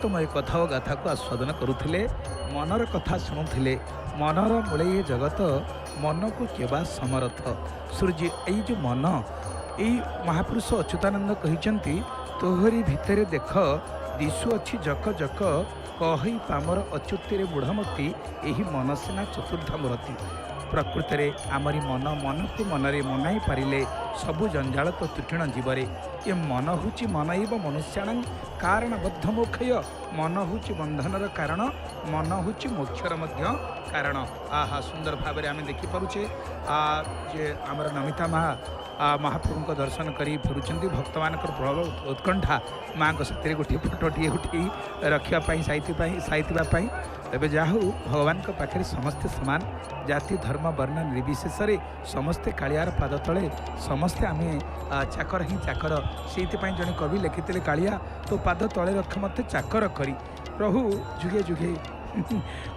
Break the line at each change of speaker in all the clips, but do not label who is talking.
ତୁମ ଏ କଥା ଓ ଗାଥାକୁ ଆସ୍ୱାଦନ କରୁଥିଲେ, ମନର କଥା ଶୁଣୁଥିଲେ। ମନର ମୂଳେ ଏ ଜଗତ, ମନକୁ କେବା ସମରଥ। ସୂର୍ଯ୍ୟ ଏଇ ଯେଉଁ ମନ, ଏଇ ମହାପୁରୁଷ ଅଚ୍ୟୁତାନନ୍ଦ କହିଛନ୍ତି, ତୋହରି ଭିତରେ ଦେଖ ଦିଶୁଅଛି ଜକ ଜକ, କହି ପାମର ଅଚ୍ୟୁତିରେ ମୂଢ଼ମତି, ଏହି ମନ ସିନା ଚତୁର୍ଦ୍ଧ ମୂରତି। ପ୍ରକୃତରେ ଆମରି ମନକୁ ମନରେ ମନାଇ ପାରିଲେ ସବୁ ଜଞ୍ଜାଳ ତ ତୁଟିଣ ଜୀବରେ। ଏ ମନ ହେଉଛି ମନ ଏବ ମନୁଷ୍ୟାଣଂ କାରଣବଦ୍ଧ ମୋକ୍ଷୟ। ମନ ହେଉଛି ବନ୍ଧନର କାରଣ, ମନ ହେଉଛି ମୋକ୍ଷର ମଧ୍ୟ କାରଣ। ଆହା ସୁନ୍ଦର ଭାବରେ ଆମେ ଦେଖିପାରୁଛେ ଯେ ଆମର ନମିତା ମହାପ୍ରଭୁଙ୍କ ଦର୍ଶନ କରି ଫେରୁଛନ୍ତି। ଭକ୍ତମାନଙ୍କର ପ୍ରବଳ ଉତ୍କଣ୍ଠା ମାଆଙ୍କ ସାଥିରେ ଗୋଟିଏ ଫଟୋଟିଏ ଉଠାଇ ରଖିବା ପାଇଁ ସାଇଥିବା ପାଇଁ। ତେବେ ଯାହା ହେଉ ଭଗବାନଙ୍କ ପାଖରେ ସମସ୍ତେ ସମାନ, ଜାତି ଧର୍ମ ବର୍ଣ୍ଣ ନିର୍ବିଶେଷରେ ସମସ୍ତେ କାଳିଆର ପାଦ ତଳେ, ସମସ୍ତେ ଆମେ ଚାକର ହିଁ ଚାକର। ସେଇଥିପାଇଁ ଜଣେ କବି ଲେଖିଥିଲେ, କାଳିଆ ତୋ ପାଦ ତଳେ ରଖ ମୋତେ ଚାକର କରି। ପ୍ରଭୁ ଯୁଗେ ଯୁଗେ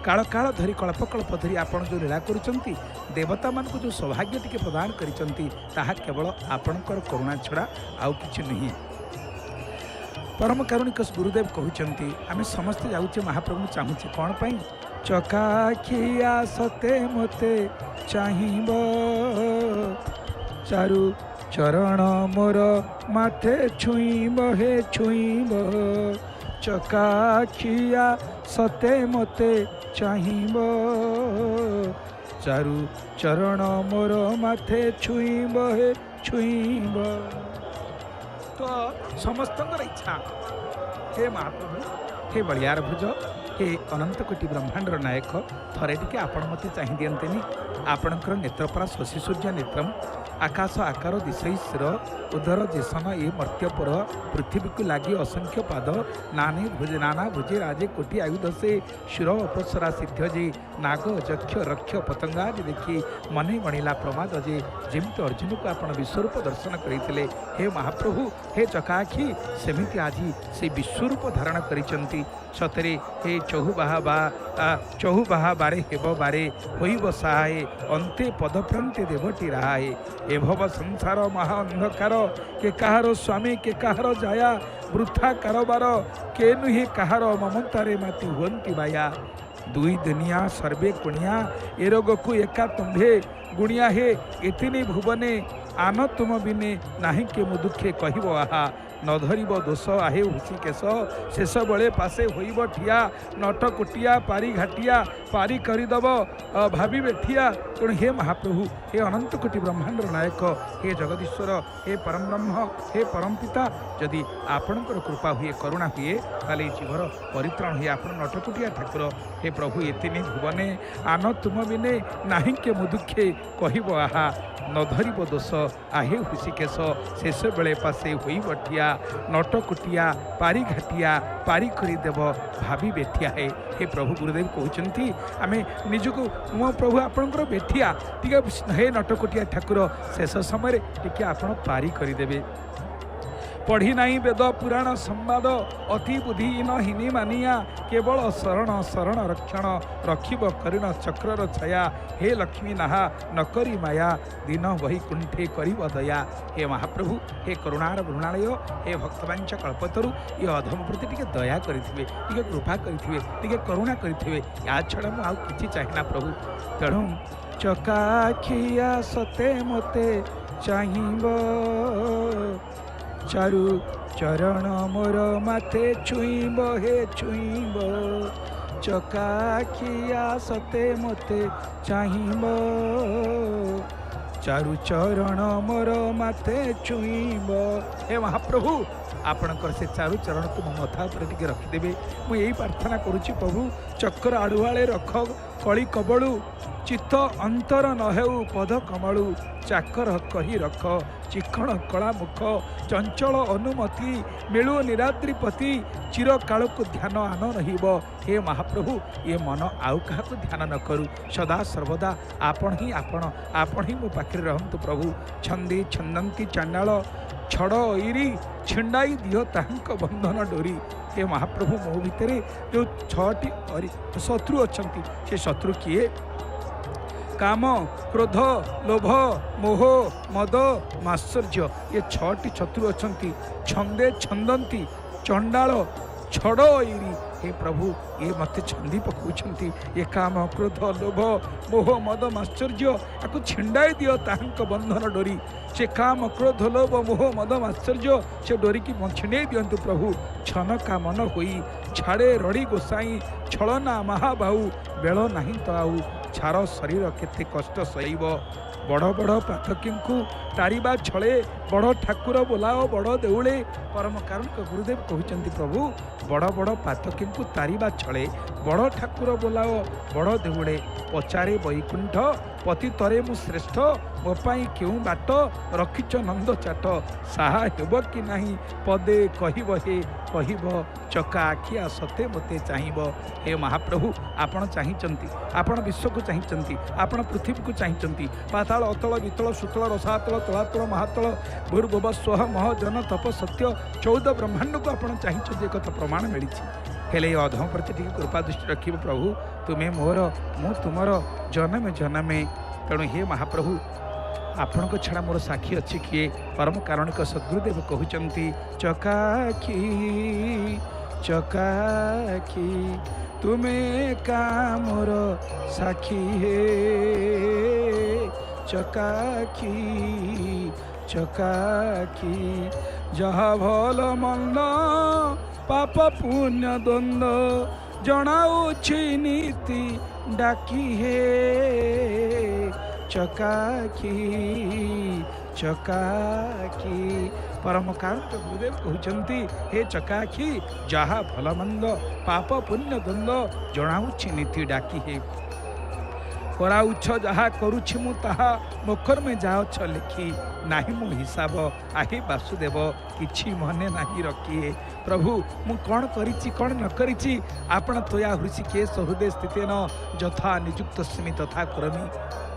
କାଳ କାଳ ଧରି କଳ୍ପ କଳ୍ପ ଧରି ଆପଣ ଯେଉଁ ଲୀଳା କରୁଛନ୍ତି, ଦେବତାମାନଙ୍କୁ ଯେଉଁ ସୌଭାଗ୍ୟ ଟିକେ ପ୍ରଦାନ କରିଛନ୍ତି, ତାହା କେବଳ ଆପଣଙ୍କର କରୁଣା ଛଡ଼ା ଆଉ କିଛି ନୁହେଁ। ପରମ କାରୁଣିକ ଗୁରୁଦେବ କହୁଛନ୍ତି, ଆମେ ସମସ୍ତେ ଯାଉଛେ ମହାପ୍ରଭୁଙ୍କୁ ଚାହୁଁଛେ କ'ଣ ପାଇଁ? ଚକାଖିଆ ସତେ ମୋତେ ଚାହିଁବ, ଚାରୁ ଚରଣ ମୋର ମାଥେ ଛୁଇଁବ ହେ ଛୁଇଁବ। ଚକାଖିଆ ସତେ ମୋତେ ଚାହିଁବ, ଚାରୁ ଚରଣ ମୋର ମାଥେ ଛୁଇଁବ ହେ ଛୁଇଁବ। ତ ସମସ୍ତଙ୍କର ଇଚ୍ଛା, ହେ ମହାପ୍ରଭୁ, ହେ ବଳିଆର ଭୁଜ, ହେ ଅନନ୍ତ କୋଟି ବ୍ରହ୍ମାଣ୍ଡର ନାୟକ, ଥରେ ଟିକେ ଆପଣ ମୋତେ ଚାହିଁ ଦିଅନ୍ତେନି। ଆପଣଙ୍କର ନେତ୍ରପରା ଶଶୀ ସୂର୍ଯ୍ୟ ନେତ୍ରମ୍, ଆକାଶ ଆକାର ଦିଶଇ ଶିର, ଉଦର ଯେସନ ଏ ମର୍ତ୍ତ୍ୟପୁର, ପୃଥିବୀକୁ ଲାଗି ଅସଂଖ୍ୟ ପାଦ, ନାନା ଭୁଜେ ରାଜେ କୋଟି ଆୟୁଧ ସେ, ସୁର ଅପସରା ସିଦ୍ଧ ଯେ, ନାଗ ଯକ୍ଷ ରକ୍ଷ ପତଙ୍ଗାଦି ଦେଖି ମନେ ଗଣିଲା ପ୍ରମାଦ ଯେ। ଯେମିତି ଅର୍ଜୁନକୁ ଆପଣ ବିଶ୍ୱରୂପ ଦର୍ଶନ କରିଥିଲେ, ହେ ମହାପ୍ରଭୁ, ହେ ଚକାଆଖି, ସେମିତି ଆଜି ସେ ବିଶ୍ୱରୂପ ଧାରଣ କରିଛନ୍ତି। ସତରେ ହେ ଚହୁବାହା ବାରେ ହେବ ବାରେ, ହୋଇବ ସାହାଏ ଅନ୍ତେ ପଦପ୍ରାନ୍ତେ ଦେବଟି ରାହାଏ। ଏ ଭବ ସଂସାର ମହା ଅନ୍ଧକାର, କେ କାହାର ସ୍ୱାମୀ କେ କାହାର ଜାୟା, ବୃଥା କାରବାର କେ ନୁହେଁ କାହାର, ମମତାରେ ମାତି ହୁଅନ୍ତି ବାୟା। ଦୁଇ ଦୁନିଆ ସର୍ବେ କୁଣିଆ, ଏ ରୋଗକୁ ଏକା ତୁମ୍ଭେ ଗୁଣିଆ ହେ, ଏତିନି ଭୁବନେ ଆନ ତୁମ ବିନେ, ନାହିଁ କେ ମୁଁ ଦୁଃଖେ କହିବ ଆହା। ନ ଧରିବ ଦୋଷ ଆହେ ହୃଷିକେଶ, ଶେଷ ବେଳେ ପାଶେ ହୋଇବ ଠିଆ, ନଟ କୁଟିଆ ପାରି ଘାଟିଆ, ପାରି କରିଦେବ ଭାବି ବେଠିଆ। ତେଣୁ ହେ ମହାପ୍ରଭୁ, ହେ ଅନନ୍ତ କୋଟି ବ୍ରହ୍ମାଣ୍ଡର ନାୟକ, ହେ ଜଗଦୀଶ୍ୱର, ହେ ପରମ ବ୍ରହ୍ମ, ହେ ପରମ ପିତା, ଯଦି ଆପଣଙ୍କର କୃପା ହୁଏ, କରୁଣା ହୁଏ, ତାହେଲେ ଏ ଜୀବର ପରିତ୍ରାଣ ହୁଏ। ଆପଣ ନଟକୁଟିଆ ଠାକୁର, ହେ ପ୍ରଭୁ, ଏତିନି ଭୁବନେ ଆନ ତୁମ ବିନେ, ନାହିଁ କେ ମୁଁ ଦୁଃଖେ କହିବ ଆହା। ନ ଧରିବ ଦୋଷ ଆହେ ହୃଷିକେଶ, ଶେଷ ବେଳେ ପାଶେ ହୋଇବ ଠିଆ, ନଟ କୁଟିଆ ପାରି ଘାଟିଆ, ପାରି କରିଦେବ ଭାବି ବେଠିଆ ହେ। ହେ ପ୍ରଭୁ ଗୁରୁଦେବ କହୁଛନ୍ତି, ଆମେ ନିଜକୁ, ମୋ ପ୍ରଭୁ ଆପଣଙ୍କର ବେଠିଆ, ଟିକେ ହେ ନଟକୁଟିଆ ଠାକୁର, ଶେଷ ସମୟରେ ଟିକେ ଆପଣ ପାରି କରିଦେବେ। ପଢ଼ି ନାହିଁ ବେଦ ପୁରାଣ ସମ୍ବାଦ, ଅତି ବୁଦ୍ଧିହୀନ ହିନି ମାନିଆ, କେବଳ ଶରଣ ଶରଣ ରକ୍ଷଣ, ରଖିବ କରିଣ ଚକ୍ରର ଛାୟା। ହେ ଲକ୍ଷ୍ମୀ ନାହା ନକରି ମାୟା, ଦିନ ବୈକୁଣ୍ଠେ କରିବ ଦୟା। ହେ ମହାପ୍ରଭୁ, ହେ କରୁଣାର ବୃଣାଳୟ, ହେ ଭକ୍ତବାଞ୍ଚ କଳ୍ପତରୁ, ଏ ଅଧମ ପ୍ରତି ଟିକେ ଦୟା କରିଥିବେ, ଟିକେ କୃପା କରିଥିବେ, ଟିକେ କରୁଣା କରିଥିବେ। ୟା ଛଡ଼ା ମୁଁ ଆଉ କିଛି ଚାହେଁନା ପ୍ରଭୁ। ତେଣୁ ଚକାଖିଆ ସତେ ମୋତେ ଚାହିଁବ, ଚାରୁ ଚରଣ ମୋର ମାଥେ ଛୁଇଁବ ହେ ଛୁଇଁବ। ଚକାଖିଆ ସତେ ମୋତେ ଚାହିଁବ, ଚାରୁ ଚରଣ ମୋର ମାଥେ ଛୁଇଁବ। ହେ ମହାପ୍ରଭୁ, ଆପଣଙ୍କର ସେ ଚାରୁ ଚରଣକୁ ମୋ ମଥା ଉପରେ ଟିକେ ରଖିଦେବେ। ମୁଁ ଏଇ ପ୍ରାର୍ଥନା କରୁଛି ପ୍ରଭୁ, ଚକ୍ର ଆଡ଼ୁଆଳେ ରଖ କଳି କବଳୁ, ଚିତ୍ତ ଅନ୍ତର ନ ହେଉ ପଦ କମଳୁ। ଚାକର କହି ରଖ ଚିକ୍କଣ କଳା ମୁଖ, ଚଞ୍ଚଳ ଅନୁମତି ମିଳୁ ନିରାଦ୍ରିପତି, ଚିରକାଳକୁ ଧ୍ୟାନ ଆନ ରହିବ। ହେ ମହାପ୍ରଭୁ, ଏ ମନ ଆଉ କାହାକୁ ଧ୍ୟାନ ନ କରୁ, ସଦା ସର୍ବଦା ଆପଣ ହିଁ ମୋ ପାଖରେ ରହନ୍ତୁ ପ୍ରଭୁ। ଛନ୍ଦେ ଛନ୍ଦନ୍ତି ଚାଣ୍ଡାଳ, ଛଡ଼ ଇରି ଛିଣ୍ଡାଇ ଦିଅ ତାହାଙ୍କ ବନ୍ଧନ ଡୋରି। ହେ ମହାପ୍ରଭୁ, ମୋ ଭିତରେ ଯେଉଁ 6ଟି ଶତ୍ରୁ ଅଛନ୍ତି, ସେ ଶତ୍ରୁ କିଏ? काम क्रोध लोभ मोह मद मात्सर्य ये 6टी शत्रु अच्छा छंदे छंदंती चंडाल ଛଡ଼ ଏଇରି हे प्रभु ये मत छंदी पकाउछंती ये काम क्रोध लोभ मोह मद माश्चर्य आपको छिंडाई दियो तांक बंधन डोरी से काम क्रोध लोभ मोह मद माश्चर्य से डोरी की छिंडे दियंतु प्रभु छन का मन होई छाड़े रड़ी गोसाई छलना महाबाहु बेल नहीं तो आउ छार शरीर केते कष्ट सहिब बड़ बड़ पाठकी तारिबा छले बड़ ठाकुर बोलाओ बड़ देउले परम कारण गुरुदेव कहते प्रभु बड़ बड़ पाठकी तारिबा छले बड़ ठाकुर बोलाओ बड़ देउले पचारे वैकुंठ पति तरे मु श्रेष्ठ मो पाई केउ बाट रखिच नंद चाट साहा हेब कि नाही पदे कहिब हे कहिब चका आखिया सते मते चाहिब हे महाप्रभु आपण चाहिचंती आपण विश्व को चाहिचंती आपण पृथ्वी को चाहिचंती पाताल अतल वितल सुतल रसातल तलातल महातल भूर्भुव स्वह मह जन तप सत्य 14 ब्रह्मांड को आपण चाहिचंती एक प्रमाण मिली हेले अधम प्रति टी कृपा दृष्टि रखिब प्रभु तुम्हें मोर मु तुमर जन्मे जन्मे तेणु हे महाप्रभु आपण को छड़ा मोर साक्षी अच्छी किए परम कारणिक सद्गुरुदेव कहते चकाखी चकाखी तुम्हें का मोर साक्षी हे चकाखी चकाखी जहा भल मंद पाप पुण्य द्वंद्व जनाऊछि नीति डाकी हे चकाखी चकाखी परम कांत गुरुदेव कहते हे चकाखी जहा भल मंद पाप पुण्य द्वंद्व जनाऊछि नीति डाकी हे कराउछ जहा करुछि मु ताहा मुखर में जाओछ लिखी नाही मु हिसाब आही वासुदेव किछि मने नाही रखिए प्रभु मु कौन करिछि कौन न करिछि आपण तोया हृषिकेश हृदय स्थित न यथा निजुक्त स्मि तथा करमि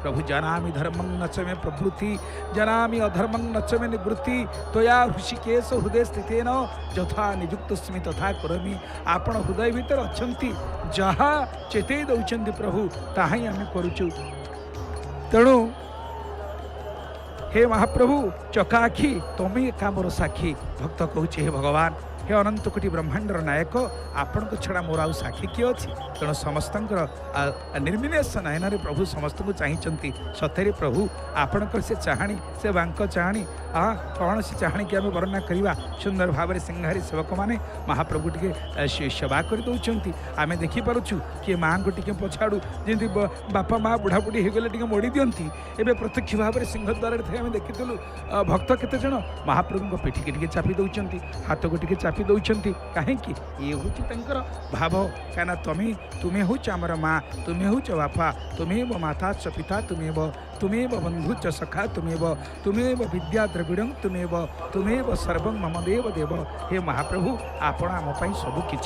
प्रभु जनामि धर्मं न च मे प्रवृत्ति जनामि अधर्मं न च मे निवृत्ति तोया हृषिकेश हृदय स्थित न यथा निजुक्त स्मि तथा करमि आपण हृदय भीतर अछंती जहा चेतई दउछंती प्रभु ताहाई आमे करूछु तेणु हे महाप्रभु चकाखी तुम्हें का मोर साक्षी भक्त कहूँ हे भगवान हे अनंत कोटि ब्रह्मांडर नायक आपण को छड़ा मोर आउ साक्षी किए अच्छी तेणु समस्त निर्मिलेश नयन प्रभु समस्त को चाहिए सतरे प्रभु आपणकर से चाहाणी से बांक चाहाणी कौन से चाहाणी कि आम वर्णना करवा सुंदर भाव में सिंहारी सेवक मैंने महाप्रभु टे सेवा कर दौरान आम देखिपुँ किए माँ को टे पछाड़ू जमी बापा माँ बुढ़ा बुढ़ी होगले टे मोड़ी दिखती एवं प्रत्यक्ष भाव में सिंहद्वार आम देखीलु भक्त केते जन महाप्रभु पिठी के चापी दौरान हाथ को टे चापी दौरान कहीं ये हूँ भाव क्या तुम्हें तुम्हें हूँ आमर माँ तुम्हें हूँ बापा तुम्हें माता च पिता तुम्हें बंधु च सखा तुम्हें विद्या द्रविड़ं तुम्हें सर्व मम देव देव हे महाप्रभु आपण आम सबकि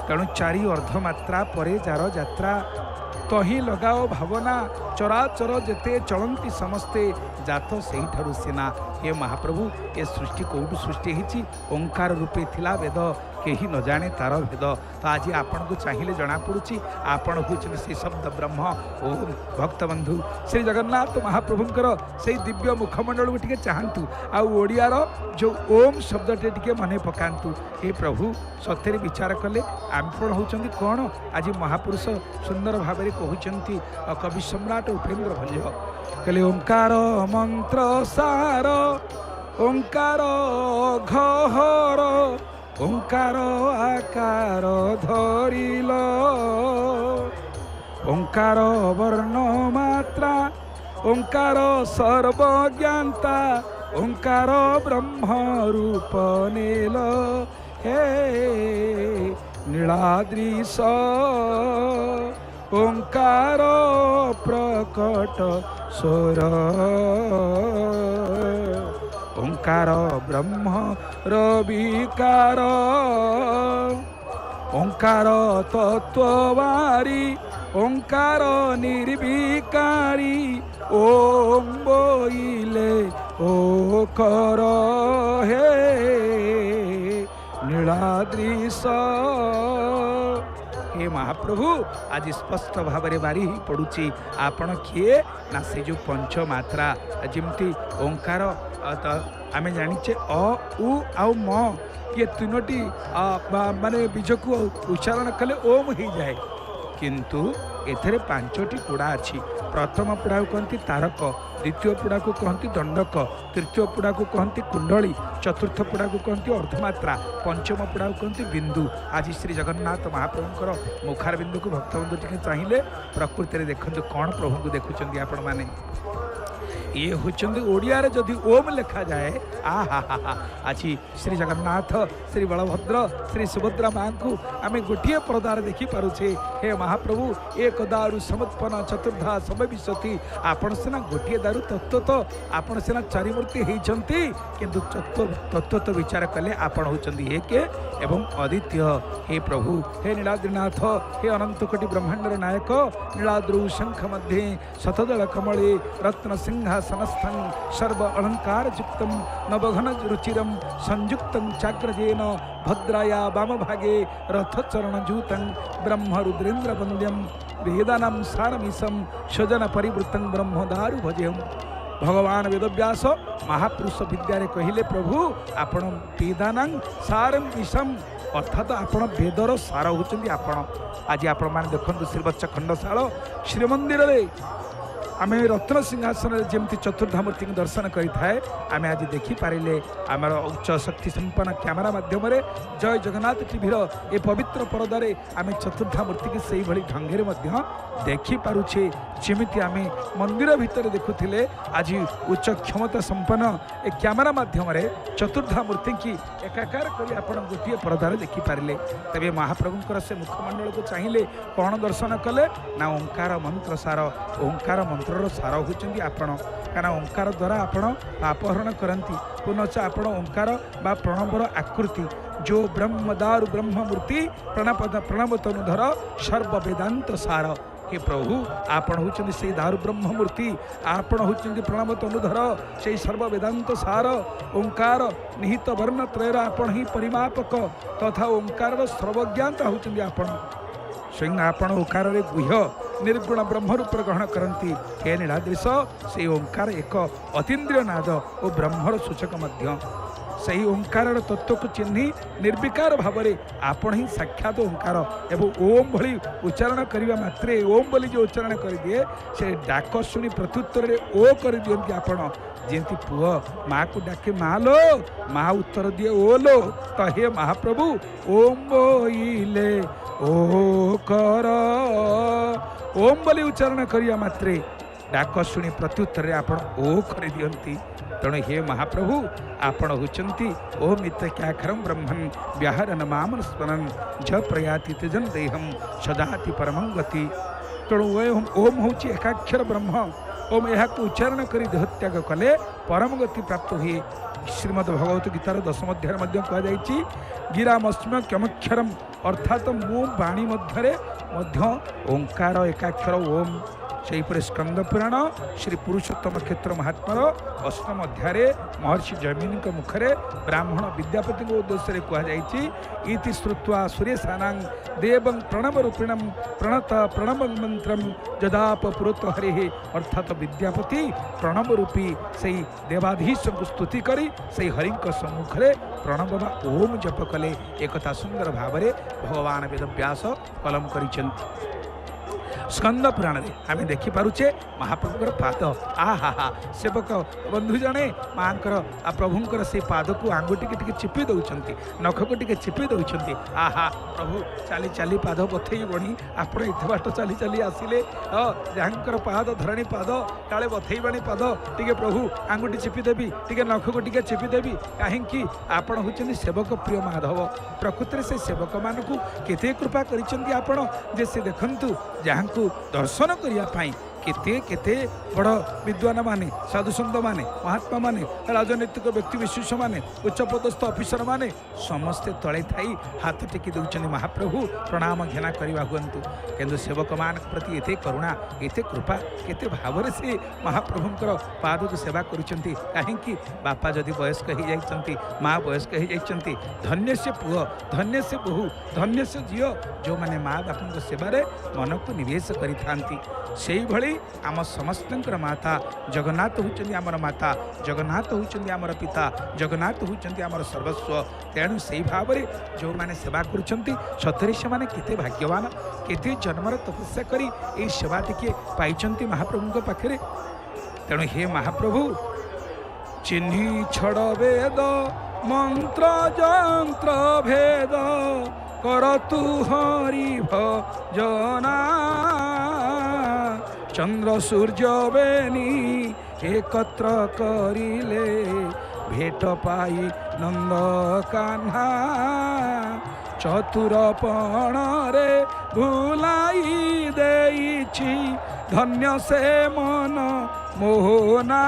तेणु चारि अर्धमात्रा परे जार यात्रा तही लगाओ भावना चराचर जेते चलती समस्ते जात से ठारू सेना हे महाप्रभु ए सृष्टि कौटू सृष्टि होती ओंकार रूपे थिला वेद कहीं न जाने तार भेद तो आज आपन को चाहिए जना पड़ी आपण हूँ से शब्द ब्रह्म ओम भक्त बंधु श्री जगन्नाथ महाप्रभुंकर से दिव्य मुखमंडल को टे चाहतु आड़ियार जो ओम शब्द टे मन पकातु हे प्रभु सत्य विचार कले आपण होती कौन आज महापुरुष सुंदर भाव में कहते कवि सम्राट उपेन्द्र भंज कहले ओंकार मंत्र सार ओंकार घहर ओंकार आकार धरिल ओंकार वर्ण मात्रा ओंकार सर्वज्ञाता ओंकार ब्रह्म रूप नेल हे नीलाद्रीश ओंकार प्रकट स्वर ओंकार ब्रह्म रविकार ओंकार तत्ववारी ओंकार निर्विकारी ओम बोइले ओकर हे नीलाद्रीश हे महाप्रभु आज स्पष्ट भाव में बारी ही पड़ुची आपण किए ना से जो पंच मात्रा जमती ओंकार आम जाचे अ उ आउ म ये तीनोटी माने बीज को उच्चारण कले ओम हो जाए किंतु एथरे पांचटी पुड़ा अच्छी प्रथम पुड़ा को कहती तारक द्वितीय पुड़ा को कहती दंडक तृतीय पुड़ा को कहती कुंडली चतुर्थ पुड़ा को कहती अर्धमात्रा पंचम पुड़ा को कहती बिंदु आज श्री जगन्नाथ महाप्रभुंकर मुखार बिंदु को भक्तबंधु टी चाहिए प्रकृति में देखते कौन प्रभु को देखुं आपण मैंने ये होचंदी ओडिया रे जदि ओम लिखा जाए आ हा हा हा आज श्री जगन्नाथ श्री बलभद्र श्री सुभद्रा माँ को आम गोटे परदार देखी पारुछे हे महाप्रभु एक दारु समर्पण चतुर्धा समविशति आपण सिना गोटे दारु तत्व तो आपण सिना चारिमूर्ति होती किंतु तत्व तो विचार कले आपण होचंदी एक एवं अद्वितीय हे प्रभु हे नीलाद्रीनाथ हे अनंत कोटि ब्रह्मांडर नायक नीलाद्रौ शंख मध्ये शतदल कमले रत्न सिंहासनस्थं सर्व अलंकार युक्तम नवघन रुचिरम संयुक्तं चाग्रजेन भद्राया वाम भागे रथचरण जूतं ब्रह्म रुद्रेन्द्र वंद्यम वेदानां सारमीशं स्वजन परिवृतं ब्रह्मदारु भजेयम् भगवान वेदव्यास महापुरुष विद्यारे कहले प्रभु आपण वेदानां सारम विषम अर्थात आपण वेदर सार होचंदी आपण आज आपण माने देखंतु श्रीवत्स खंडशाल श्रीमंदिर रे आमे रत्न सिंहासन जमती चतुर्धामूर्ति दर्शन करें आम आज देखिपारे आमर उच्च शक्ति संपन्न कैमेरा मध्यम जय जगन्नाथ टीवी ए पवित्र परदारे आम चतुर्धामूर्ति की से भली ढंगे देखिपारे जमी आम मंदिर भितर देखुले आज उच्च क्षमता संपन्न ए कैमेरा मध्यम चतुर्धामूर्ति की एकाकार कर गोटे परदार देखिपारे तेरे महाप्रभुंर से मुखमंडल को चाहिए कौन दर्शन कले ना ओंकार मंत्र सार ओंकार मंत्र सार होती आपण क्या ओंकार द्वारा आपण पापहरण करती पुनश्च आपण ओंकार बा प्रणवर आकृति जो ब्रह्मदारु ब्रह्ममूर्ति प्रणव तनुधर सर्व वेदांत सार हे प्रभु आपण होचंदी से दारु ब्रह्ममूर्ति आपण होचंदी प्रणव तनुधर से सर्व वेदांत सार ओंकार निहित वर्ण त्रयर आपण ही परिमापक तथा ओंकार सर्वज्ञाता होचंदी आपण स्वयं आपण ओंकार गुह्य निर्गुण ब्रह्म रूप ग्रहण करती हे नीलाद्रीश से ओंकार एक अतीन्द्रिय नाद और ब्रह्मर सूचक मध्य सही ओंकार तत्व को चिन्ह निर्विकार भाव में आपण ही साक्षात ओंकार एवं ओम भली उच्चारण करने मात्रे ओम बोली जो उच्चारण कर दिए से डाक शुणी प्रत्युत्तर ओ कर दिखती आपण जमी पुओ माँ को डाके माँ लो माँ उत्तर दिए ओ लो तो हे महाप्रभु ओम बोले ओ कर ओम बोली उच्चारण करिया मात्रे डाक शुणी प्रत्युत्तर आपण ओ कर दियंती तेणु हे महाप्रभु आपण होचंती ओम इत्याखरम ब्रह्मन् व्याहरन मामन स्मरन् ज प्रयाति त्यजन देहम सदाति परमं गति तेणु ओम होची एकाक्षर ब्रह्म ओम यह उच्चारण कर देहत्याग कले परम गति प्राप्त हुए श्रीमद् भगवत गीतार 10 अध्याय कहुई गिरामस्म क्षमक्षरम अर्थात मु बाणी मध्य ओंकार एकाक्षर ओम से स्कंद पुराण श्री पुरुषोत्तम क्षेत्र महात्मार 8 अध्याय महर्षि जैमिनी मुखरे ब्राह्मण विद्यापति उद्देश्य कहुई इति श्रुत्वा सुरेशानां देवं प्रणव रूपिणम प्रणत प्रणव मंत्रम जदाप पुरत हरि अर्थात विद्यापति प्रणव रूपी से देवाधीश को स्तुति करी से हरि सम्मुख में प्रणव बा ओम जप कले एक सुंदर भाव में भगवान वेदव्यास कलम कर स्कंद पुराण में आम देखिपे महाप्रभुर पाद आ हा हा सेवक बंधु जड़े माँ प्रभुंर से पाद को आंगुटी के चिपी दौरान नख को टे चिपी दौरान आ हा प्रभु चली चली पाद बथई बणी आप बाट चली चली आसिले जहाँकर पाद धरणी पाद काले बथई बणी पाद टे प्रभु आंगुटी चिपी देवी टे नख को टे चिपी देवी कहीं आपण होती सेवक प्रिय माधव प्रकृति से सेवक मान को केते कृपा कर से देखु जहाँ दर्शन करने केते केते बड़ विद्वान माने साधु संत माने महात्मा माने राजनैतिक व्यक्ति विशेष माने उच्च पदस्थ अफिसर माने समस्ते तले थी हाथ टेकी दौरान महाप्रभु प्रणाम घेना करवा हुंतु किंतु सेवक मान प्रति एते करुणा एते कृपा केते भाव से महाप्रभुंकर पाद को सेवा करुँच कहीं बापा जदि वयस्क हो जाती माँ वयस्क हो जाती धन्य से पुओ धन्य से बहु धन्य से झील जो मैंने माँ बापा सेवार मन को निवेश करी से भली आम समस्तंकर माता जगन्नाथ होउचंदी आमर माता जगन्नाथ होउचंदी आमर पिता जगन्नाथ होउचंदी आमर सर्वस्व तेणु से भाव में जो मैंने सेवा करुँच सतरे से मैंने केते भाग्यवान केते जन्मर तपस्या करी ए सेवा टिके पाइचंती महाप्रभु पाखे तेणु हे महाप्रभु चिन्ही छड़ वेद मंत्र जंत्र भेद कर तू हरि भजना चंद्र सूर्य बेनी एकत्र करिले भेट पाई नंद कान्हा चतुरपण रे भुलाई देइछि धन्य से मन मोहना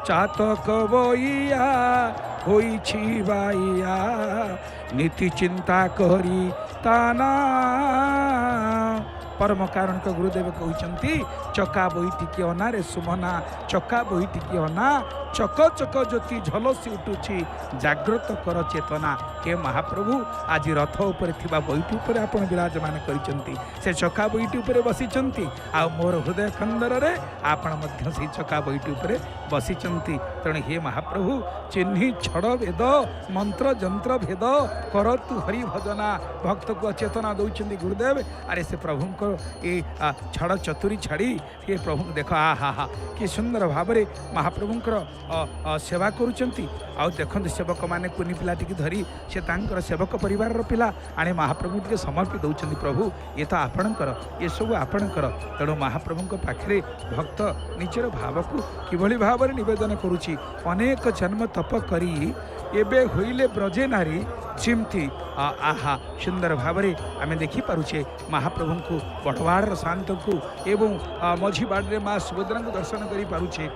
चातक बइया होइछि बाइया नीति चिंता करी ताना परम कारण का गुरुदेव कहते चका बही टिके अना रे सुमना चका बही टिके अना चक चक ज्योति झलसी उठुछि जाग्रत कर चेतना हे महाप्रभु आज रथ उपर थिबा बहीटी उपर आपण विराजमान करिसंती से चका बहीटी उपर बसिचंती आ मोर हृदय खंडर रे आपण मध्य से चका बहीटी उपर बसिचंती तेणु हे महाप्रभु चिन्ही छड़ भेद मंत्र जंत्र भेद कर तू हरि भजना भक्त को चेतना दौरान गुरुदेव अरे से प्रभु को ये छड़ चतुरी छाड़ी ये प्रभु देख आ हा हा कि सुंदर भाव में महाप्रभुंकर सेवा करुँच आउ देखते सेवक मैंने कुनी पिला टी धरी से तांकर सेवक परिवार पिला आने महाप्रभु टे समर्पित दौरान प्रभु ये तो आपणकर ये सब आपणकर तेणु महाप्रभु पाखे भक्त निजर भाव को किभली भाव में निवेदन करुच्ची अनेक जन्म तप करी एबे होइले ब्रजे नारी चिमती आहा सुंदर भाव में आम देखिपे महाप्रभु को बड़वाड़ शांत को एवं मझी बाड़े माँ सुभद्रा को दर्शन करें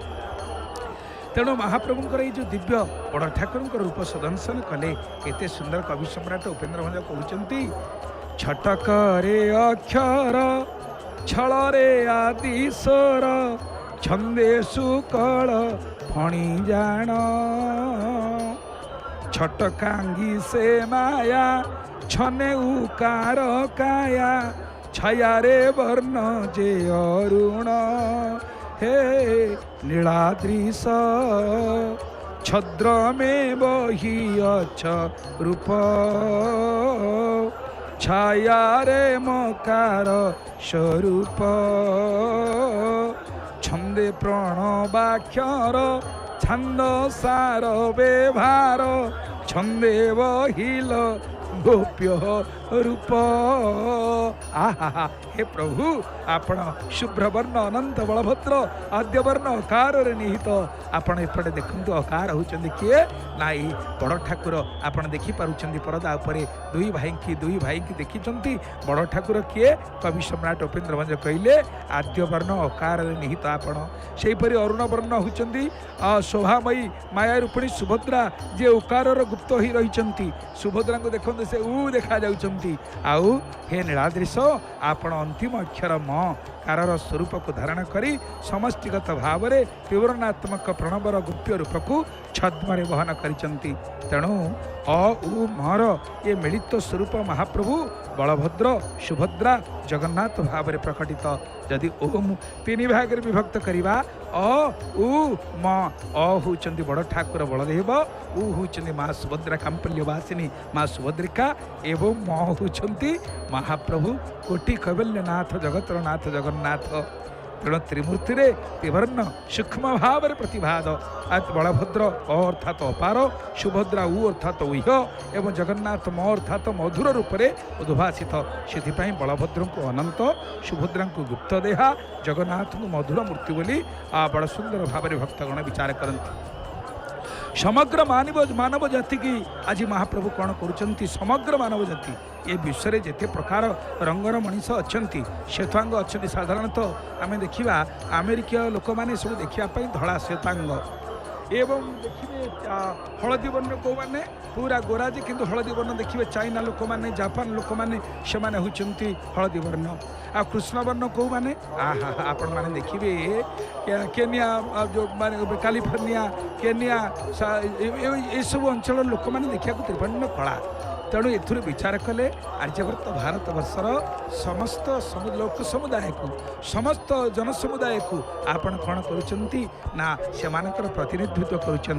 तेणु महाप्रभुंर ये जो दिव्य बड़ ठाकुर रूप सदर्शन कले एते सुंदर कवि सम्राट उपेन्द्र भंज कहते छटक रे अक्षर छल रे आदि स्वर छंदे सुकल फणी जान छटकांगी से माया छने उकार काया छाया रे वर्ण जे अरुण हे नीलाद्रिश छद्र में बही अछ रूप छाया रे मकार स्वरूप छंदे प्रणवाक्षर छंद सार व्यवहार छंदे बहिल गोप्य रूप आहा हे प्रभु आपण शुभ्रवर्ण अनंत बलभद्र आद्यवर्ण अकार निहित आपण एपटे देखु अकार होचंदी किए नाई बड़ ठाकुर आपण देखिपुं परदा उपरे दुई भाई की देखिंट बड़ ठाकुर किए कवि सम्राट उपेन्द्र भंज कहले आद्यवर्ण अकार निहित आपण सेहीपरि अरुण वर्ण होचंदी शोभामयी माया रूपिणी सुभद्रा जे उकार गुप्त हो रही सुभद्रा को देखते से ऊ देखा जाउचंती आउ हे नीलाद्रिश आपण अंतिम अक्षर म कारर स्वरूप को धारण करी समष्टिगत भाव में त्रिवर्णात्मक प्रणवर गुप्य रूप को छद्म वहन करिसंती तेणु अ उ मर ये मिलित स्वरूप महाप्रभु बलभद्र सुभद्रा जगन्नाथ भाव में प्रकटित जदि ओम तीन भाग विभक्त करवा अ उ म अ होचंदी बड़ ठाकुर बलदेव उ होचंदी माँ सुभद्रा कांपल्यवासिनी माँ सुभद्रिका एवं म होचंदी महाप्रभु कोटि कैवल्यनाथ जगतर नाथ जगन्नाथ तेणु त्रिमूर्ति त्रिवर्ण सूक्ष्म भाव में प्रतिभाद बलभद्र अ अर्थात अपार सुभद्रा उ अर्थात उह एवं जगन्नाथ म अर्थात मधुर रूप से उद्भाषित से बलभद्र को अनंत सुभद्रा को गुप्त देहा जगन्नाथ को मधुर मूर्ति बोली बड़ सुंदर भाव में भक्तगण विचार करती समग्र मानव जाति की आज महाप्रभु कौन करुँच समग्र मानव जाति ये विश्व में जिते प्रकार रंगर मनीष अच्छा श्वेतांग अच्छा साधारणतः आम देखा अमेरिका लोक मैंने सब देखापी धड़ा श्वेतांग एवं देखिए हलदी वर्ण कौ मैंने पूरा गोरा जे किंतु हलदी वर्ण देखिए चाइना लोक मैंने जापान लोक मैंने से होती हलदी वर्ण आ कृष्ण वर्ण कौ मैंने आपण मैंने देखिए केनिया जो माने कैलिफोर्निया केनिया ये सब अंचल लोक मैंने देखा त्रिवर्ण कला तेणु एथुर विचार कले आर्यवर्त भारत वर्षर समस्त लोक समुदाय को समस्त जनसमुदाय को आपण कौन करुँच ना से प्रतिनिधित्व करुँच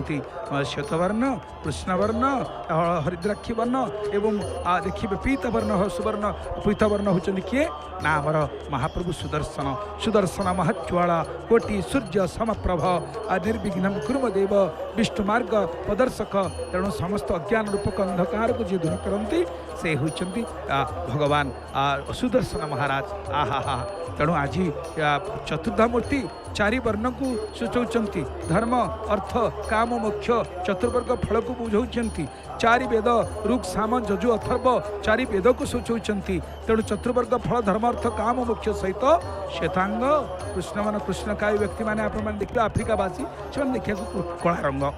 श्वेतवर्ण कृष्णवर्ण हरिद्राक्षी वर्ण एवं देखिए पीतवर्ण सुवर्ण पीतवर्ण होती किए ना आमर महाप्रभु सुदर्शन सुदर्शन महज्वाला कोटि सूर्य समप्रभ निर्विघ्न कुर्मदेव विष्णु मार्ग प्रदर्शक तेणु समस्त अज्ञान रूपक अंधकार को जी दूर करती से होती भगवान सुदर्शन महाराज आहा तेणु आज चतुर्धा मूर्ति चारि वर्ण को सूचौंती धर्म अर्थ काम मोक्ष चतुर्वर्ग फल को बुझाऊँच चारि वेद ऋग साम जजु अथर्व चारि वेद को सूचौंती तेणु चतुर्वर्ग फल धर्म अर्थ काम मोक्ष सहित श्वेतांग कृष्णकाय व्यक्ति मैंने आप देखिए आफ्रिकावासी से देखा कला रंग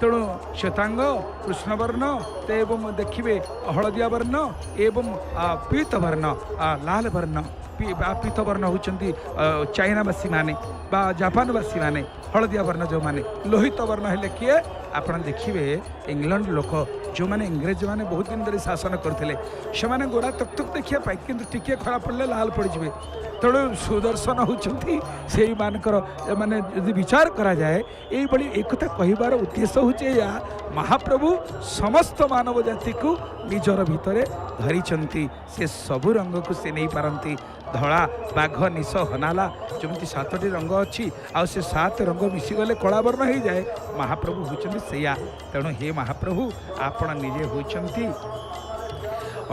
तेणु श्वेतांग कृष्णवर्ण एवं देखिए हलदिया वर्ण एवं पीतवर्ण लाल वर्ण पीतवर्ण होती चाइनावासी माने बा जापानवासी माने हलदिया वर्ण जो माने लोहित वर्ण हेले किए आप देखिए इंग्लैंड लोक जो मैंने इंग्रेज मैंने बहुत दिन धरी शासन करते से गोरा तक तक देखा कि टिके खराब पड़े लाल पड़े तेणु सुदर्शन होती से माने यदि विचार करा जाए ये एक कहबार उद्देश्य होचे महाप्रभु समस्त मानव जाति को निजर भितर धरी से सबु रंग को से नहीं पारती धला बाघ निश हनाला जमी 7टी रंग अच्छी आ से 7 रंग मिशीगले कलावर्ण हो जाए महाप्रभु होती से तेणु हे महाप्रभु आपण निजे होती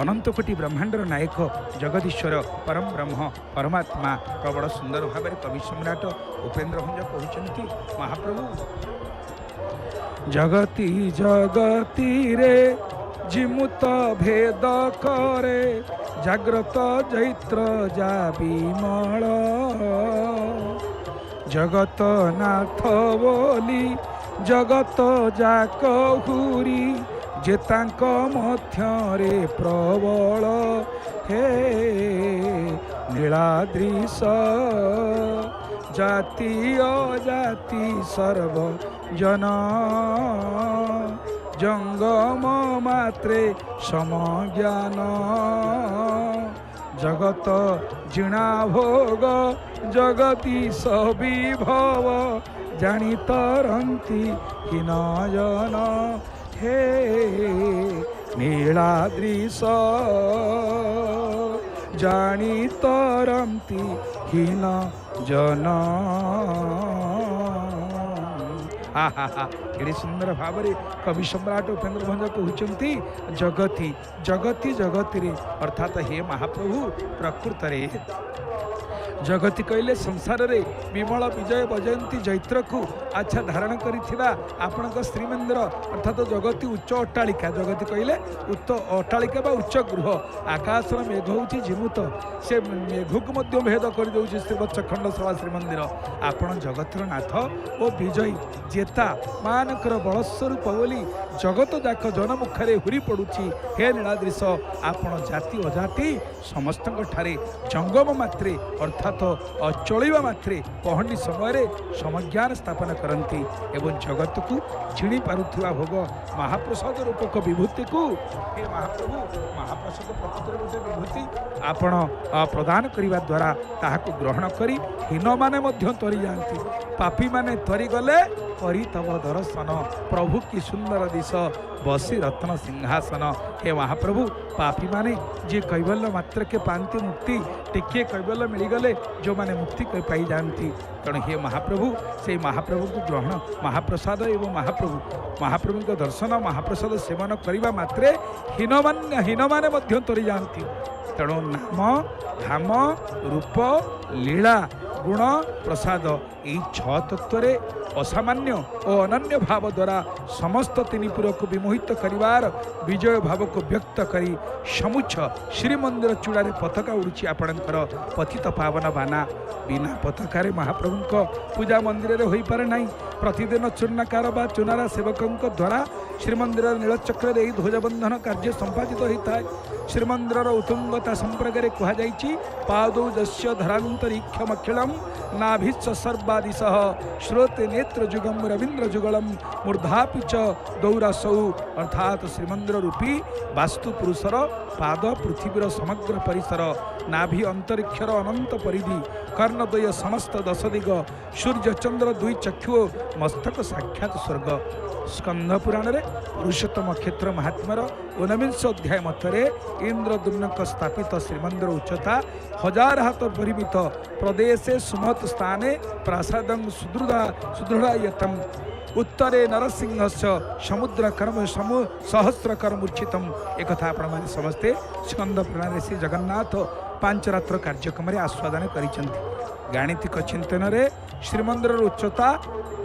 अनंत कोटि ब्रह्मांडर नायक जगदीश्वर परम ब्रह्म परमात्मा प्रबल सुंदर भाव कवि सम्राट उपेन्द्र भंज कहते महाप्रभु जगती जगती रे जिमुत भेद करे जाग्रत जैत्र जा विमल जगत नाथ बोली जगत जाक हुरी जेतांक मध्यरे प्रबल हे नीलाद्रीश जाति अजाति सर्व जन जंगम मात्रे समज्ञान जगत जिणा भोग जगदीश विभव जानी तरंती हीनजन हे नीलाद्रीश जानी तरंती हीन जन एडे सुंदर भाव में कवि सम्राट उपेन्द्र भंज कहते जगती जगती जगती रे अर्थात हे महाप्रभु प्रकृत रे जगती कहले संसार रे विमल विजय बजयंती जैत्र को अच्छा धारण करिथिबा आपनक श्रीमंदिर अर्थात जगती उच्च अट्टालिका जगती कहले उच्च अट्टालिका बा उच्च गृह आकाशर मेघ होची जिमुत से मेघ को मध्य भेद कर दउची श्रीवत्सखंड सभा श्रीमंदिर आपण जगतर नाथ ओ विजयी जेता मानकर बलस्वरूप बोली जगत जाक जनमुखरे हुरी पड़ुची हे नीलाद्रीश आपण जाति अजाति समस्त ठारे जंगम मात्रे अर्थात चलवा मात्रे पहंडी समय समज्ञान स्थापन करती एवं जगत को झिणी पारुथिबा भोग महाप्रसाद रूपक विभूति को हे महाप्रभु महाप्रसाद प्रकृतिर गोटे विभूति आपण प्रदान करने द्वारा ताहाको ग्रहण करी हीन माने मध्य तरी जाती पापी माने तरी गले करी तब दर्शन प्रभु की सुंदर दिश बसी रत्न सिंहासन हे महाप्रभु पापी माने जे कैवल्य मात्र के पांति मुक्ति टिके कैवल्य मिलगले जो माने मुक्ति पाई जाती तेणु हे महाप्रभु से महाप्रभु को ग्रहण महाप्रसाद एवं महाप्रभु को दर्शन महाप्रसाद सेवन करने मात्रे हीन माने मध्य तरी जाती तेणु नाम धाम रूप लीला गुण प्रसाद यही 6 तत्व असामान्य और अनन्य भाव द्वारा समस्त तीनपुर को विमोहित करिवार विजय भाव को व्यक्त करी समुच्च श्रीमंदिर चूड़ारे पताका उड़ुची आपणकर पतित पावन बाना बिना पताकार महाप्रभु पूजा मंदिर हो पारे ना प्रतिदिन चूर्णकार बा चुनारा सेवकों द्वारा श्रीमंदिर नीलचक्र ध्वजबंधन कार्य संपादित होता है श्रीमंदिर उत्तुंगता संपर्क कहुई पादौ जस्य धरांतरिक्षमखिलम नाभिश्च सर्वादिश श्रोते नेत्र जुगम रवींद्र जुगलम मूर्धापि च दौरासौ अर्थात श्रीमंदिर रूपी वास्तु पुरुषर पाद पृथ्वीर समग्र परिसर नाभि अंतरिक्षर अनंत परिधि कर्णद्वय समस्त दश दिग सूर्य चंद्र दुई चक्षु मस्तक साक्षात स्वर्ग। स्कंद पुराण रे पुरुषोत्तम क्षेत्र महात्मार 19 अध्याय मथरे इंद्रदुम्नक स्थापित श्रीमंदिर उच्चता 1000 हाथ परिमित प्रदेशे सुमत स्थाने प्रासादं सुदृढ़ायतम उत्तरे नरसिंहस्य समुद्र कर्म सहस्र कर्मूर्छितम। एक आपण समस्ते स्कंद पुराण श्री जगन्नाथ 5 रात्र कार्यक्रम आस्वादन करिसेंति। गाणितिक चिंतन रे श्रीमंदिर उच्चता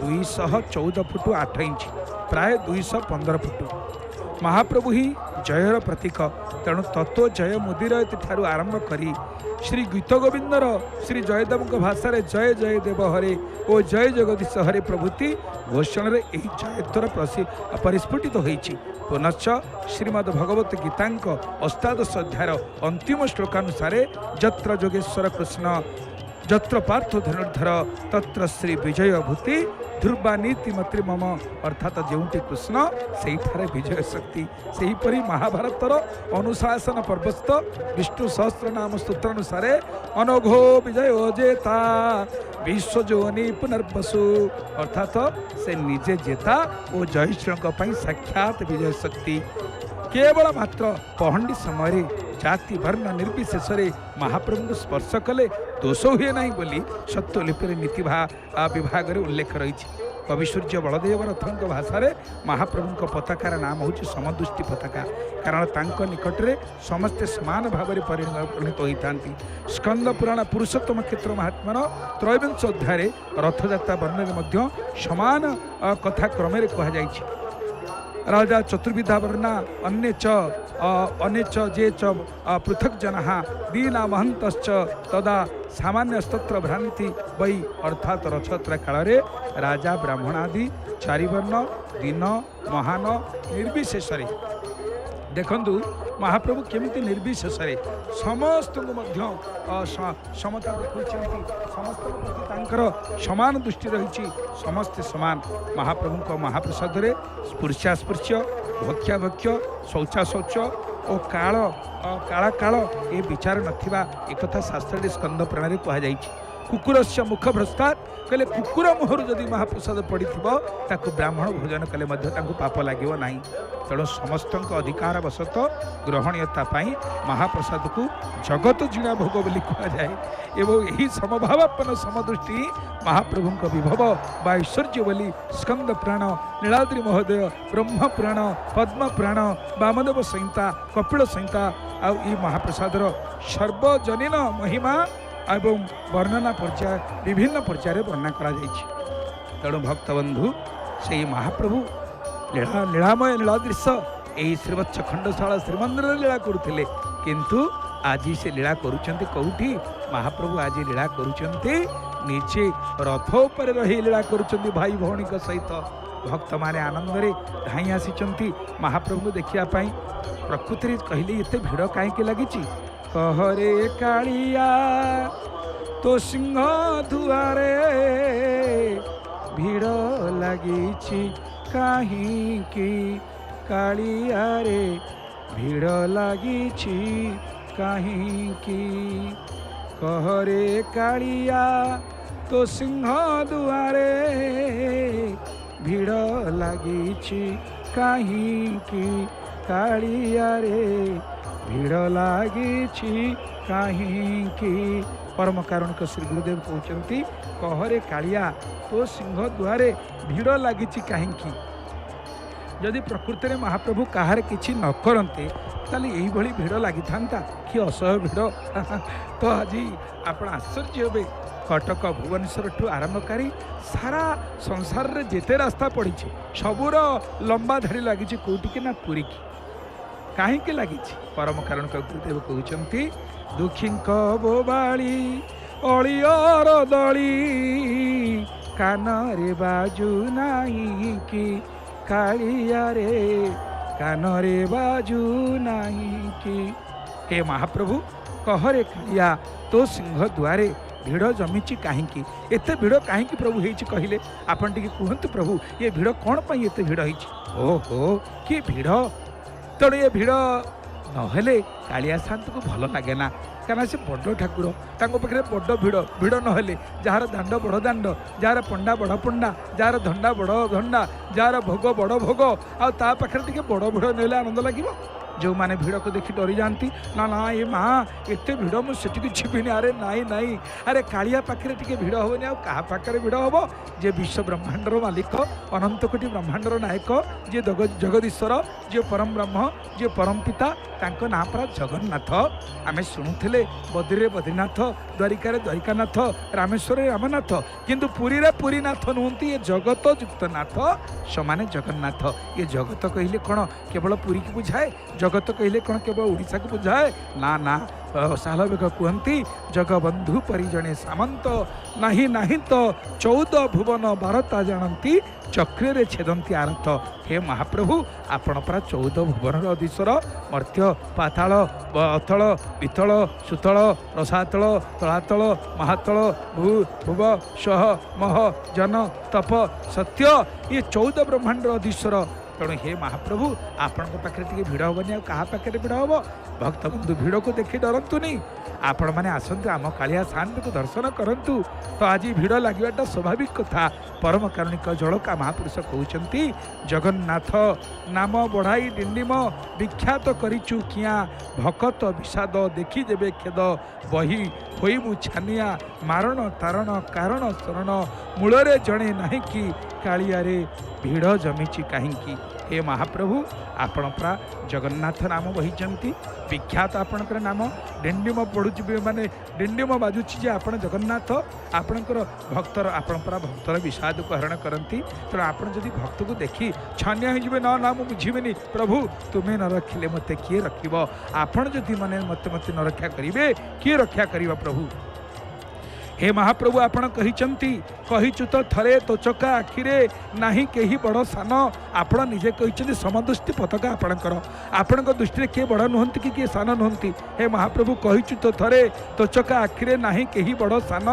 214 फुट 8 इंच प्राय 215 फुट। महाप्रभु ही जयर प्रतीक तेणु तत्व जय मुदिर ठारू आरंभ करी श्री गीत गोविंदर श्री जयदेव भाषा रे जय जय देव हरे और जय जगदीश हरे प्रभृति घोषण रे एही जयत्वर परिस्फुटित होईछि। पुनश्च श्रीमद् भगवत गीतांक अष्टादश अध्यायर अंतिम श्लोकानुसार जत्र जोगेश्वर कृष्ण जत्र पार्थ धनुर्धर तत्र श्री विजय भूति ध्रुवा नीति मत्री मम अर्थात जोटी कृष्ण से विजय शक्ति। सेहीपरि महाभारतर अनुशासन पर्वस्थ विष्णु सहस्र नाम स्तोत्रानुसार अनघो विजय जेता विश्वजोनि पुनर्वसु अर्थात से निजे जेता और जयश्री साक्षात विजय शक्ति। केवल मात्र पहंडी समय जाति वर्ण निर्विशेष महाप्रभु स्पर्श कले दोष हुए ना बोली सत्यलिपि नीति विभाग उल्लेख रही। कवि सूर्य बलदेव रथों भाषा रे महाप्रभु पताकार नाम हूँ समदृष्टि पताका कारण तांको निकट में समस्ते समान भाव में परिणत होता। स्कंद पुराण पुरुषोत्तम क्षेत्र महात्मार 23 अध्याय रथयात्रा वर्णन समान कथा क्रम कहुई। राजा चतुर्विधा वर्णा अन्य च जे च पृथक जना दीना महंतश्च तदा सामान्य स्तोत्र भ्रांति वै अर्थात रथयात्रा काल रे राजा ब्राह्मण आदि चारिवर्ण दीन महान निर्विशेष देखंतु महाप्रभु केमिति निर्विशेष समस्त समता देखुंट समस्त प्रति समान दृष्टि रही समस्ते समान। महाप्रभु को महाप्रसाद रे स्पृश्यास्पृश्य भक्ष्या भक्ष्य शौचा शौच और काला काल ये विचार नथिबा एकथा शास्त्र स्कंद प्रणाली कहुई। कुकुर से मुख भ्रष्टात कहले कुकुर मुहर जदि महाप्रसाद पड़ी ताकू ब्राह्मण भोजन कले पाप लगे ना। तेणु समस्त अधिकार वशत ग्रहणीयता महाप्रसाद को जगत जीणा भोग बोली कहुए एवं यही समभावापन समदृष्टि महाप्रभु विभव बा ऐश्वर्य बोली स्कंद पुराण नीलाद्रि महोदय ब्रह्म पुराण पद्म पुराण वामदेव संहिता कपिल संहिता आ महाप्रसादर सर्वजनीन महिमा एवं वर्णना पर्याय विभिन्न पर्याय वर्णना करा जाइछि। तेणु भक्तबंधु से महाप्रभु लीलामय लीलादृश्य यही श्रीवत्स खंडशाला श्रीमंदिर लीला करुले किंतु आज से लीला करुचंती कौटी महाप्रभु आज लीला करुचंती निजे रथ पर रही लीला करुचंती भाई भौणी सहित भक्त माने आनंद रे धाई आसी महाप्रभु देखिया पाई। प्रकृति कहले एते भिड़ कहीं लगी कहरे कालिया तो सिंह दुआरे भिड़ लगी कहीं कालिया रे भिड़ लगी कहीं कहरे कालिया तो सिंह दुआरे भिड़ लगी कहीं कालिया रे भिड़ लगी कहीं। परम कारुणिक श्री गुरुदेव कहते कहरे कालिया तो सिंह द्वारे भिड़ लगी कहीं। जदि प्रकृति में महाप्रभु कहार किछि न करते ताले यही भली भिड़ लगी था कि असह्य भिड़ तो आज आप आश्चर्य हे कटक भुवनेश्वर ठू आरंभ करी सारा संसार रे जेते रास्ता पड़ी सबूर लंबा धाड़ी लगी कौटी कि ना पुरी की कहीं लगी। परम कारण गुरुदेव कहते दुखी बोबाड़ी अलियर दली कानरे बाजू नहीं कि कालिया रे कानरे बाजू नहीं कि हे महाप्रभु कहरे कालिया तो सिंह द्वारे ଭିଡ଼ ଜମିଛି କାହିଁକି? ଏତେ ଭିଡ଼ କାହିଁକି ପ୍ରଭୁ ହେଇଛି କହିଲେ? ଆପଣ ଟିକେ କୁହନ୍ତୁ ପ୍ରଭୁ, ଏ ଭିଡ଼ କ'ଣ ପାଇଁ ଏତେ ଭିଡ଼ ହେଇଛି? ଓହୋ, କି ଭିଡ଼! ତେଣୁ ଏ ଭିଡ଼ ନହେଲେ କାଳିଆ ସାଆନ୍ତକୁ ଭଲ ଲାଗେ ନା, କାରଣ ସେ ବଡ଼ ଠାକୁର, ତାଙ୍କ ପାଖରେ ବଡ଼ ଭିଡ଼। ଭିଡ଼ ନହେଲେ ଯାହାର ଦାଣ୍ଡ ବଡ଼ ଦାଣ୍ଡ, ଯାହାର ପଣ୍ଡା ବଡ଼ ପଣ୍ଡା, ଯାହାର ଧଣ୍ଡା ବଡ଼ ଧଣ୍ଡା, ଯାହାର ଭୋଗ ବଡ଼ ଭୋଗ, ଆଉ ତା ପାଖରେ ଟିକେ ବଡ଼ ଭିଡ଼ ନେଲେ ଆନନ୍ଦ ଲାଗିବ। ଯେଉଁମାନେ ଭିଡ଼କୁ ଦେଖି ଡରି ଯାଆନ୍ତି, ନା ନା ଏ ମା ଏତେ ଭିଡ଼ ମୁଁ ସେଠିକି ଯିବିନି, ଆରେ ନାଇଁ ନାଇଁ, ଆରେ କାଳିଆ ପାଖରେ ଟିକେ ଭିଡ଼ ହେବନି ଆଉ କାହା ପାଖରେ ଭିଡ଼ ହେବ? ଯିଏ ବିଶ୍ୱ ବ୍ରହ୍ମାଣ୍ଡର ମାଲିକ, ଅନନ୍ତ କୋଟି ବ୍ରହ୍ମାଣ୍ଡର ନାୟକ, ଯିଏ ଜଗଦୀଶ୍ୱର, ଯିଏ ପରମ ବ୍ରହ୍ମ, ଯିଏ ପରମ ପିତା, ତାଙ୍କ ନାଁ ପରା ଜଗନ୍ନାଥ। ଆମେ ଶୁଣୁଥିଲେ ବଦ୍ରିରେ ବଦ୍ରିନାଥ, ଦ୍ୱାରିକାରେ ଦ୍ୱାରିକାନାଥ, ରାମେଶ୍ୱରରେ ରାମନାଥ, କିନ୍ତୁ ପୁରୀରେ ପୁରୀନାଥ ନୁହନ୍ତି, ଏ ଜଗତ ଯୁକ୍ତ ନାଥ ସମାନେ ଜଗନ୍ନାଥ। ଏ ଜଗତ କହିଲେ କ'ଣ କେବଳ ପୁରୀକି ବୁଝାଏ? ଜଗତ କହିଲେ କ'ଣ କେବଳ ଓଡ଼ିଶାକୁ ବୁଝାଏ? ନା ନା, ସାଲବେଗ କୁହନ୍ତି ଜଗବନ୍ଧୁ ପରି ଜଣେ ସାମନ୍ତ, ନାହିଁ ନାହିଁ ତ 14 ଭୁବନ ବାରତା ଜାଣନ୍ତି, ଚକ୍ରରେ ଛେଦନ୍ତି ଆରତ। ହେ ମହାପ୍ରଭୁ, ଆପଣ ପରା 14 ଭୁବନର ଅଧୀଶ୍ୱର, ମର୍ତ୍ତ୍ୟ ପାତାଳ ଅଥଳ ପିତଳ ସୁତଳ ରସାତଳ ତଳାତଳ ମହାତଳ ଭୂ ଭୁବ ସ୍ୱହ ମହ ଜନ ତପ ସତ୍ୟ, ଇଏ 14 ବ୍ରହ୍ମାଣ୍ଡର ଅଧୀଶ୍ୱର। ତେଣୁ ହେ ମହାପ୍ରଭୁ, ଆପଣଙ୍କ ପାଖରେ ଟିକେ ଭିଡ଼ ହେବନି ଆଉ କାହା ପାଖରେ ଭିଡ଼ ହେବ? ଭକ୍ତବନ୍ଧୁ, ଭିଡ଼କୁ ଦେଖି ଡରନ୍ତୁନି, ଆପଣମାନେ ଆସନ୍ତୁ ଆମ କାଳିଆ ସାଆନ୍ତକୁ ଦର୍ଶନ କରନ୍ତୁ। ତ ଆଜି ଭିଡ଼ ଲାଗିବାଟା ସ୍ୱାଭାବିକ କଥା। ପରମ କାରୁଣିକ ଜଳକା ମହାପୁରୁଷ କହୁଛନ୍ତି, ଜଗନ୍ନାଥ ନାମ ବଢ଼ାଇ ଡିଣ୍ଡିମ, ବିଖ୍ୟାତ କରିଛୁ କିଆଁ, ଭକତ ବିଷାଦ ଦେଖି ଯେବେ ଖେଦ, ବହି ହୋଇ ମୁଁ ଛାନିଆ, ମାରଣ ତାରଣ କାରଣ ଶରଣ, ମୂଳରେ ଜଣେ ନାହିଁ କି, କାଳିଆରେ ଭିଡ଼ ଜମିଛି କାହିଁକି? ହେ ମହାପ୍ରଭୁ, ଆପଣ ପରା ଜଗନ୍ନାଥ ନାମ ବହିଛନ୍ତି, ବିଖ୍ୟାତ ଆପଣଙ୍କର ନାମ, ଡିଣ୍ଡିମ ପଡ଼ୁଛି ମାନେ ଡିଣ୍ଡିମ ବାଜୁଛି ଯେ ଆପଣ ଜଗନ୍ନାଥ, ଆପଣଙ୍କର ଭକ୍ତର, ଆପଣ ପରା ଭକ୍ତର ବିଷାଦକୁ ହରଣ କରନ୍ତି। ତେଣୁ ଆପଣ ଯଦି ଭକ୍ତକୁ ଦେଖି ଛାନିଆ ହେଇଯିବେ, ନା ନା ମୁଁ ବୁଝିବିନି, ପ୍ରଭୁ ତୁମେ ନ ରଖିଲେ ମୋତେ କିଏ ରଖିବ? ଆପଣ ଯଦି ମୋତେ ନ ରକ୍ଷା କରିବେ, କିଏ ରକ୍ଷା କରିବ ପ୍ରଭୁ? हे महाप्रभु आपण कहिचंती कहिचु तो थरे तोचका आखिरे नाही केही बड़ सान आपण निजे कहिचंती समदृष्टि पताका आपणकर आपण दृष्टि किए बड़ नुहंती कि किए सान नुहंती। हे महाप्रभु कहिचु तो थरे तोचका आखिरे नाही केही बड़ सान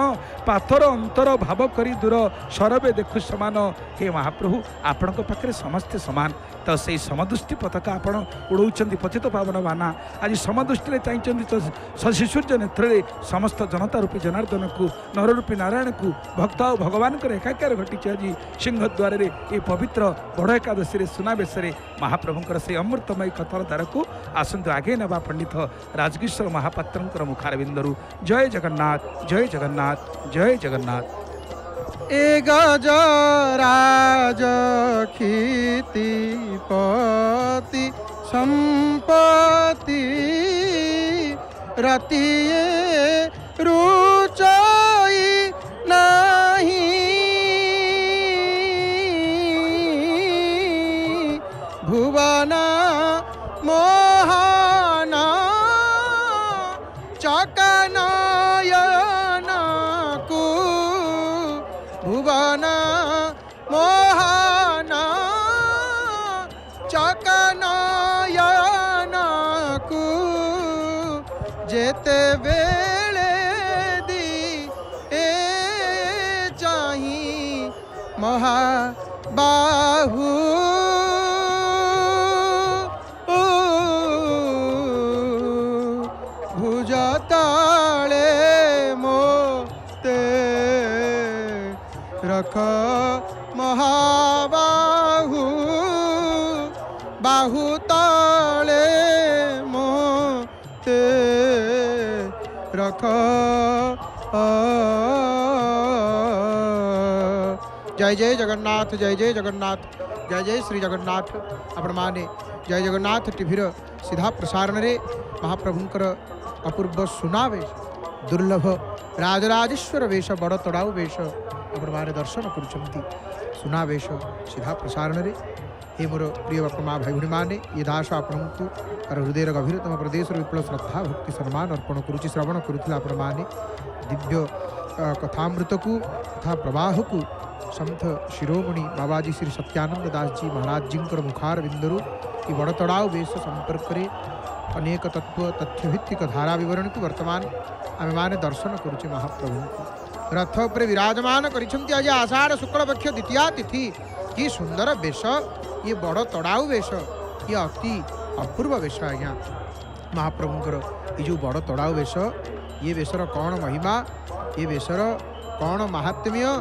पाथर अंतर भाव करी दूर सरबे देखु समान। हे महाप्रभु आपण पाखे समस्ते समान तो से समदृष्टि पताका आपण उड़ौचंती पतित पावन बाना आज समदृष्टि चाहिए तो शशि सूर्य नेत्र समस्त जनता रूपी जनार्दन को नररूपी नारायण को भक्त और भगवान एकाकार घटी आज सिंहद्वार ये पवित्र बड़ एकादशी सुनावेश महाप्रभुंर से अमृतमयी कथर द्वार को आसतु आगे नवा पंडित राजकिशोर महापात्र मुखारबिंदु जय जगन्नाथ जय जगन्नाथ जय जगन्नाथ।
ए गज राज खीतिपति संपत्ति रतिये रुचाई नहीं भुवना मोहना चकनयना को भुवना मोहना चकनयना को जेते बेले दी ए चाही महाबाहु भुजताले मोते रख महाबाहु बाहु ताले मोते रख। जय जय जगन्नाथ जय जय जगन्नाथ जय जय श्री जगन्नाथ। आपण माने जय जगन्नाथ टीभीर सीधा प्रसारण रे महाप्रभुंकर अपूर्व सुनावेश दुर्लभ राजराजेश्वर वेश बड़ तड़ाऊ वेश आपण माने दर्शन करुछंती सुनावेश सीधा प्रसारण रे। हे मोर प्रिय बापा माँ भाई भूणी मैंने ये दास आपको हृदय गभीरतम प्रदेश विपुल श्रद्धा भक्ति सम्मान अर्पण करुच्ची श्रवण करुला आपण मैंने दिव्य कथामृत को कथा प्रवाह को संत शिरोमणि बाबाजी श्री सत्यानंद दास जी महाराज जी मुखार बिंदरु ये बड़ तड़ाव वेश संपर्क में अनेक तत्व तथ्यभित्तिक धारा विवरण को वर्तमान आम मैंने दर्शन करुचे महाप्रभु को रथ पर विराजमान करिसेंति आज आषाढ़ शुक्ल पक्ष द्वितीया तिथि कि सुंदर वेश ये बड़ तड़ाऊ वेश ये अति अपूर्व वेश आज्ञा महाप्रभुंकर ये जो बड़ तड़ाऊ वेश ये वेशर कौन महिमा ये वेशर कौन महात्म्य